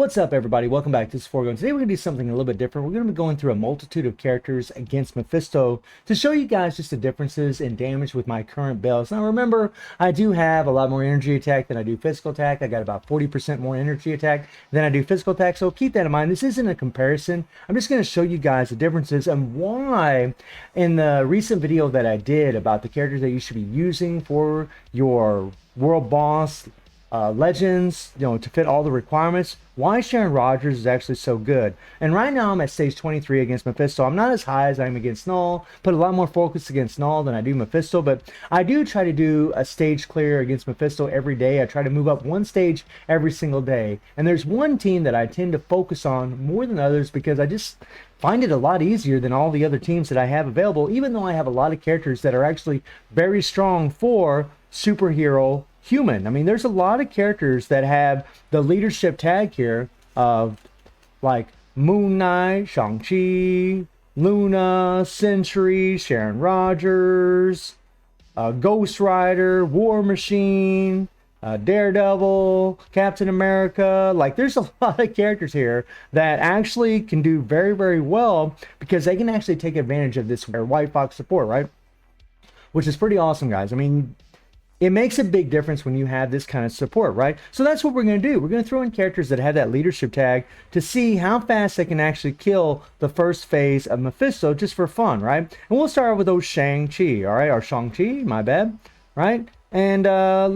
What's up, everybody? Welcome back to this Foregoing. Today we're going to do something a little bit different. We're going to be going through a multitude of characters against Mephisto to show you guys just the differences in damage with my current builds. Now remember, I do have a lot more energy attack than I do physical attack. I got about 40% more energy attack than I do physical attack, so keep that in mind. This isn't a comparison. I'm just going to show you guys the differences and why in the recent video that I did about the characters that you should be using for your world boss legends, to fit all the requirements, why Sharon Rogers is actually so good. And right now I'm at stage 23 against Mephisto. I'm not as high as I am against Null, put a lot more focus against Null than I do Mephisto, but I do try to do a stage clear against Mephisto every day. I try to move up one stage every single day. And there's one team that I tend to focus on more than others because I just find it a lot easier than all the other teams that I have available, even though I have a lot of characters that are actually very strong for superhero human. I mean, there's a lot of characters that have the leadership tag here of like Moon Knight, Shang-Chi, Luna, Sentry, Sharon Rogers, Ghost Rider, War Machine, Daredevil, Captain America. Like, there's a lot of characters here that actually can do very, very well because they can actually take advantage of this White Fox support, right? Which is pretty awesome, guys. I mean, it makes a big difference when you have this kind of support, right? So that's what we're going to do. We're going to throw in characters that have that leadership tag to see how fast they can actually kill the first phase of Mephisto just for fun, right? And we'll start with those Shang-Chi, all right? Or Shang-Chi, my bad, right? And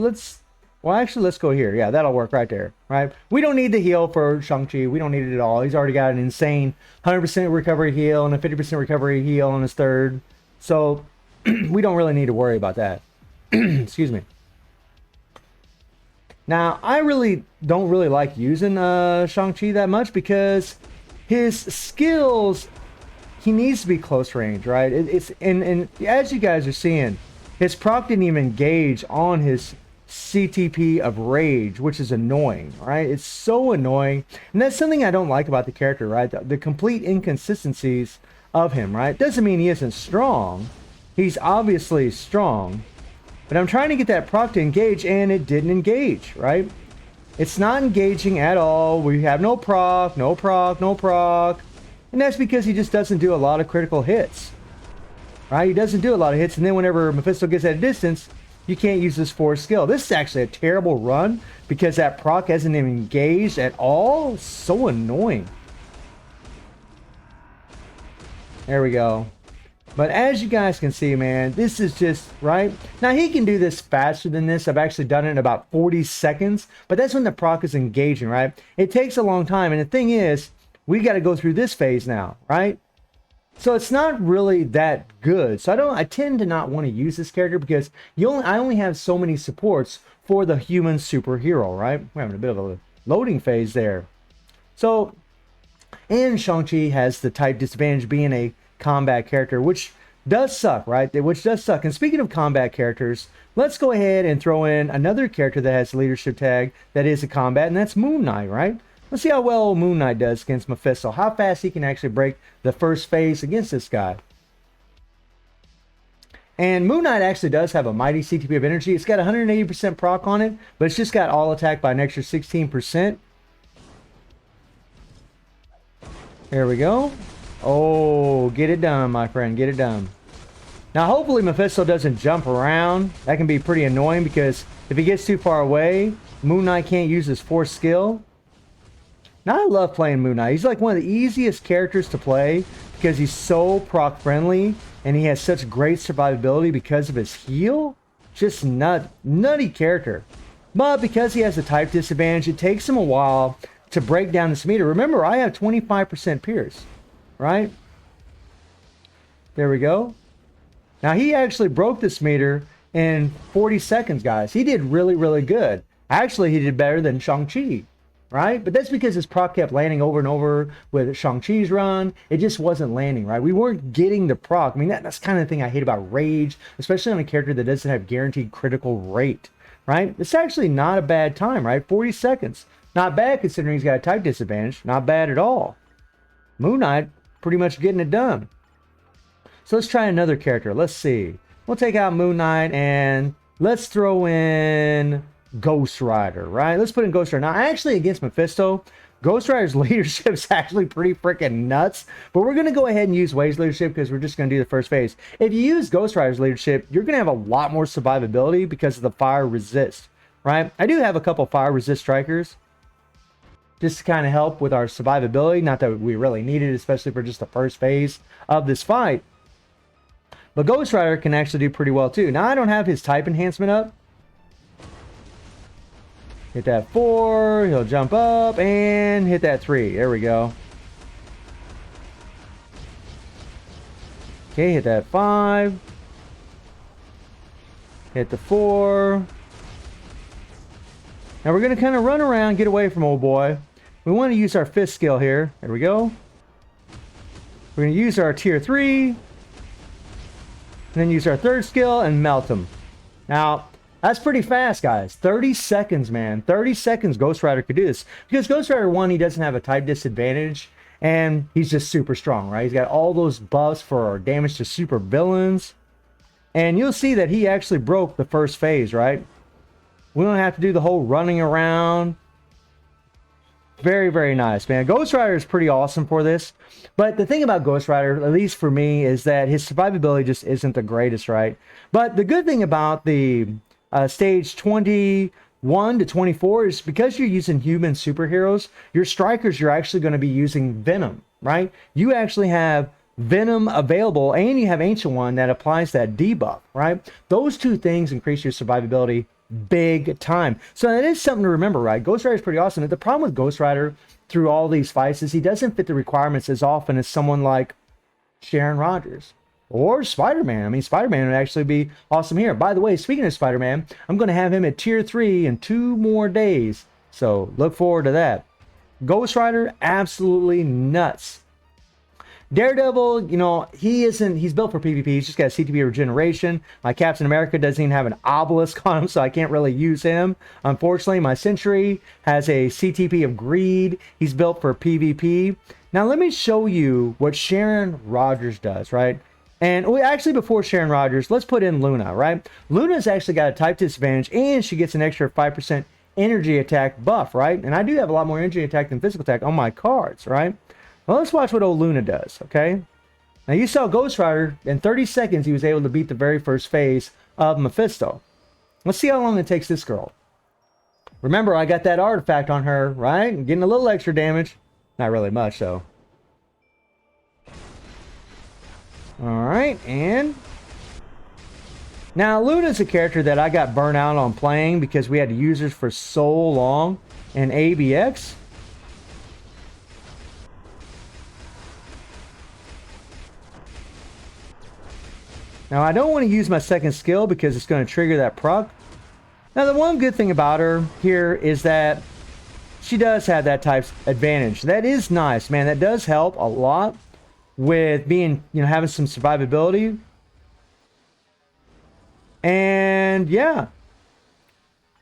let's go here. Yeah, that'll work right there, right? We don't need the heal for Shang-Chi. We don't need it at all. He's already got an insane 100% recovery heal and a 50% recovery heal on his third. So we don't really need to worry about that. Excuse me. Now, I don't really like using Shang-Chi that much because his skills, he needs to be close range, right? And as you guys are seeing, his proc didn't even engage on his CTP of Rage, which is annoying, right? It's so annoying. And that's something I don't like about the character, right? The complete inconsistencies of him, right? Doesn't mean he isn't strong. He's obviously strong. But I'm trying to get that proc to engage, and it didn't engage, right? It's not engaging at all. We have no proc, no proc, no proc. And that's because he just doesn't do a lot of critical hits, right? He doesn't do a lot of hits, and then whenever Mephisto gets at a distance, you can't use this force skill. This is actually a terrible run because that proc hasn't even engaged at all. It's so annoying. There we go. But as you guys can see, man, this is just, right? Now, he can do this faster than this. I've actually done it in about 40 seconds. But that's when the proc is engaging, right? It takes a long time. And the thing is, we got to go through this phase now, right? So it's not really that good. So I tend to not want to use this character because I only have so many supports for the human superhero, right? We're having a bit of a loading phase there. So, and Shang-Chi has the type disadvantage being a combat character, which does suck, right? Which does suck. And speaking of combat characters, let's go ahead and throw in another character that has leadership tag that is a combat, and that's Moon Knight, right? Let's see how well Moon Knight does against Mephisto, how fast he can actually break the first phase against this guy. And Moon Knight actually does have a mighty CTP of energy. It's got 180% proc on it, but it's just got all attack by an extra 16%. There we go. Oh, get it done, my friend. Get it done. Now, hopefully Mephisto doesn't jump around. That can be pretty annoying because if he gets too far away, Moon Knight can't use his force skill. Now, I love playing Moon Knight. He's like one of the easiest characters to play because he's so proc friendly and he has such great survivability because of his heal. Just nutty character. But because he has a type disadvantage, it takes him a while to break down this meter. Remember, I have 25% pierce. Right? There we go. Now, he actually broke this meter in 40 seconds, guys. He did really, really good. Actually, he did better than Shang-Chi, right? But that's because his proc kept landing over and over with Shang-Chi's run. It just wasn't landing, right? We weren't getting the proc. I mean, that's kind of the thing I hate about Rage, especially on a character that doesn't have guaranteed critical rate, right? It's actually not a bad time, right? 40 seconds. Not bad considering he's got a type disadvantage. Not bad at all. Moon Knight pretty much getting it done. So let's try another character. Let's see. We'll take out Moon Knight and let's throw in Ghost Rider, right? Let's put in Ghost Rider. Now, actually, against Mephisto, Ghost Rider's leadership is actually pretty freaking nuts, but we're going to go ahead and use Wave's leadership because we're just going to do the first phase. If you use Ghost Rider's leadership, you're going to have a lot more survivability because of the fire resist, right? I do have a couple fire resist strikers just to kind of help with our survivability. Not that we really need it, especially for just the first phase of this fight. But Ghost Rider can actually do pretty well too. Now, I don't have his type enhancement up. Hit that 4, he'll jump up, and hit that 3. There we go. Okay, hit that 5. Hit the 4. Now we're going to kind of run around, get away from old boy. We want to use our fist skill here. There we go. We're going to use our tier 3. And then use our third skill and melt him. Now, that's pretty fast, guys. 30 seconds, man. 30 seconds Ghost Rider could do this. Because Ghost Rider 1, he doesn't have a type disadvantage. And he's just super strong, right? He's got all those buffs for damage to super villains. And you'll see that he actually broke the first phase, right? We don't have to do the whole running around. Very, very nice, man. Ghost Rider is pretty awesome for this. But the thing about Ghost Rider, at least for me, is that his survivability just isn't the greatest, right? But the good thing about the stage 21 to 24 is because you're using human superheroes, your strikers, you're actually going to be using Venom, right? You actually have Venom available, and you have Ancient One that applies that debuff, right? Those two things increase your survivability big time. So that is something to remember, right? Ghost Rider is pretty awesome. The problem with Ghost Rider through all these fights is he doesn't fit the requirements as often as someone like Sharon Rogers or Spider-Man. I mean, Spider-Man would actually be awesome here. By the way, speaking of Spider-Man, I'm going to have him at tier 3 in 2 more days. So look forward to that. Ghost Rider, absolutely nuts. Daredevil, you know, he's built for PvP. He's just got CTP regeneration. My Captain America doesn't even have an obelisk on him, so I can't really use him. Unfortunately, my Sentry has a CTP of greed. He's built for PvP. Now, let me show you what Sharon Rogers does, right? And actually, before Sharon Rogers, let's put in Luna, right? Luna's actually got a type disadvantage, and she gets an extra 5% energy attack buff, right? And I do have a lot more energy attack than physical attack on my cards, right? Well, let's watch what old Luna does, okay? Now, you saw Ghost Rider, in 30 seconds, he was able to beat the very first phase of Mephisto. Let's see how long it takes this girl. Remember, I got that artifact on her, right? I'm getting a little extra damage. Not really much, though. Alright, and... Now, Luna's a character that I got burnt out on playing because we had to use her for so long in ABX. Now, I don't want to use my second skill because it's going to trigger that proc. Now, the one good thing about her here is that she does have that type's advantage. That is nice, man. That does help a lot with being, you know, having some survivability. And yeah,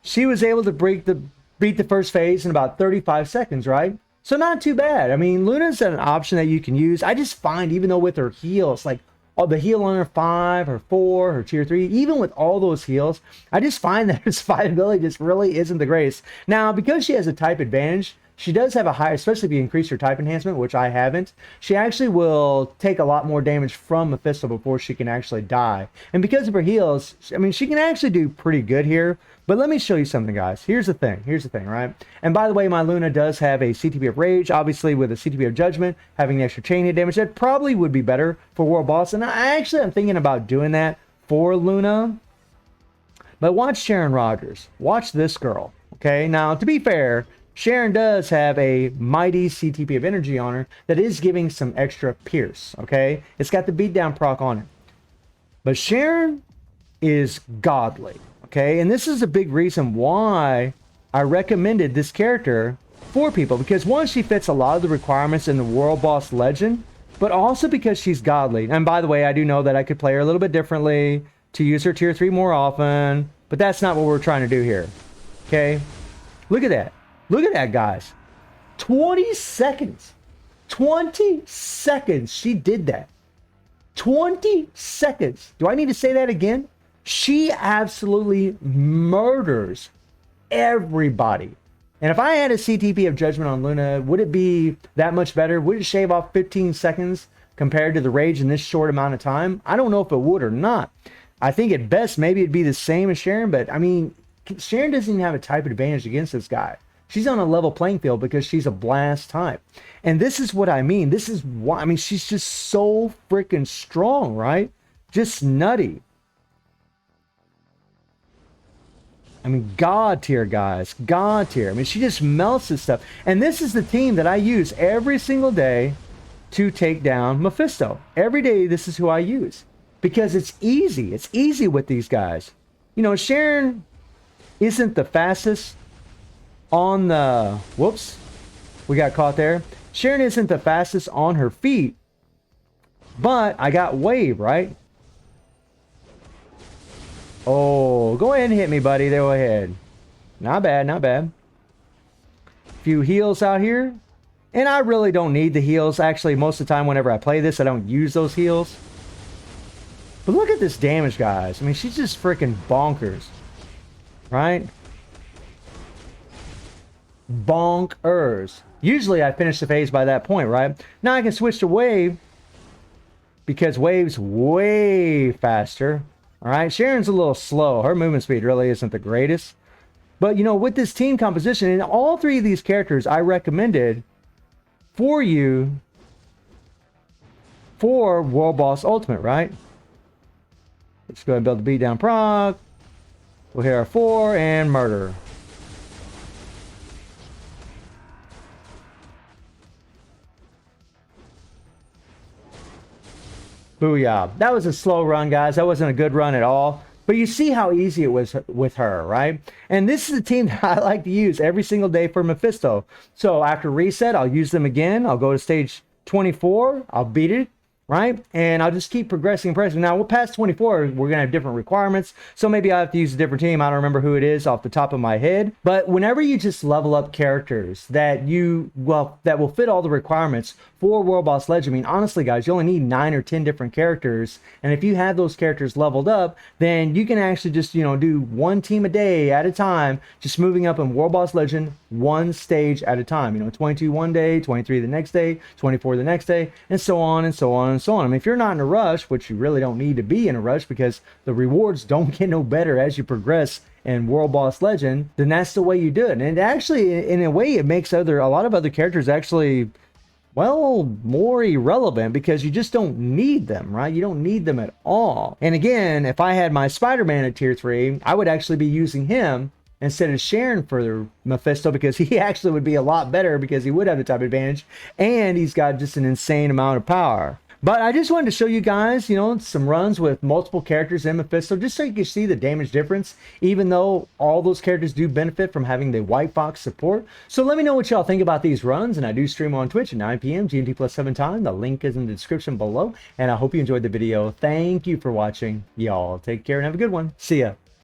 she was able to beat the first phase in about 35 seconds, right? So not too bad. I mean, Luna's an option that you can use. I just find, even though with her heal, it's like, oh, the heal on her 5, her 4, her tier 3, even with all those heals, I just find that her survivability just really isn't the greatest. Now, because she has a type advantage, she does have a higher, especially if you increase her type enhancement, which I haven't, she actually will take a lot more damage from Mephisto before she can actually die. And because of her heals, I mean, she can actually do pretty good here. But let me show you something, guys. Here's the thing, right? And by the way, my Luna does have a CTP of Rage, obviously with a CTP of Judgment, having the extra chain hit damage. That probably would be better for World Boss. And I'm thinking about doing that for Luna. But watch Sharon Rogers. Watch this girl, okay? Now, to be fair, Sharon does have a mighty CTP of energy on her that is giving some extra pierce, okay? It's got the beatdown proc on it. But Sharon is godly, okay? And this is a big reason why I recommended this character for people. Because one, she fits a lot of the requirements in the World Boss Legend, but also because she's godly. And by the way, I do know that I could play her a little bit differently to use her tier 3 more often, but that's not what we're trying to do here, okay? Look at that. Look at that, guys. 20 seconds. 20 seconds she did that. 20 seconds. Do I need to say that again? She absolutely murders everybody And if I had a CTP of Judgment on Luna, would it be that much better? Would it shave off 15 seconds compared to the Rage in this short amount of time? I don't know if it would or not. I think at best, maybe it'd be the same as Sharon, but I mean, Sharon doesn't even have a type advantage against this guy. She's on a level playing field because she's a blast type. And this is what I mean. This is why, I mean, she's just so freaking strong, right? Just nutty. I mean, God tier, guys. God tier. I mean, she just melts this stuff. And this is the team that I use every single day to take down Mephisto. Every day, this is who I use. Because it's easy. It's easy with these guys. You know, Sharon isn't the fastest on the... Whoops. We got caught there. Sharon isn't the fastest on her feet. But I got Wave, right? Oh, go ahead and hit me, buddy. Go ahead. Not bad, not bad. Few heals out here. And I really don't need the heals. Actually, most of the time whenever I play this, I don't use those heals. But look at this damage, guys. I mean, she's just freaking bonkers. Right? Bonkers. Usually I finish the phase by that point, right? Now I can switch to Wave. Because Wave's way faster. Alright, Sharon's a little slow. Her movement speed really isn't the greatest. But, you know, with this team composition, and all three of these characters I recommended for you for World Boss Ultimate, right? Let's go ahead and build the beatdown proc. We'll hit our 4 and murder. Booyah. That was a slow run, guys. That wasn't a good run at all. But you see how easy it was with her, right? And this is a team that I like to use every single day for Mephisto. So after reset, I'll use them again. I'll go to stage 24. I'll beat it, right? And I'll just keep progressing and progressing. Now, we're past 24. We're going to have different requirements. So maybe I have to use a different team. I don't remember who it is off the top of my head. But whenever you just level up characters that that will fit all the requirements for World Boss Legend. I mean, honestly, guys, you only need 9 or 10 different characters. And if you have those characters leveled up, then you can actually just, you know, do one team a day at a time, just moving up in World Boss Legend one stage at a time. You know, 22 one day, 23 the next day, 24 the next day, and so on and so on and so on. I mean, if you're not in a rush, which you really don't need to be in a rush because the rewards don't get no better as you progress in World Boss Legend, then that's the way you do it. And actually, in a way, it makes a lot of other characters actually, well, more irrelevant because you just don't need them, right? You don't need them at all. And again, if I had my Spider-Man at tier 3, I would actually be using him instead of Sharon for Mephisto because he actually would be a lot better because he would have the type advantage and he's got just an insane amount of power. But I just wanted to show you guys, you know, some runs with multiple characters in Mephisto, just so you can see the damage difference, even though all those characters do benefit from having the White Fox support. So let me know what y'all think about these runs, and I do stream on Twitch at 9 p.m. GMT plus 7 time. The link is in the description below, and I hope you enjoyed the video. Thank you for watching. Y'all take care and have a good one. See ya.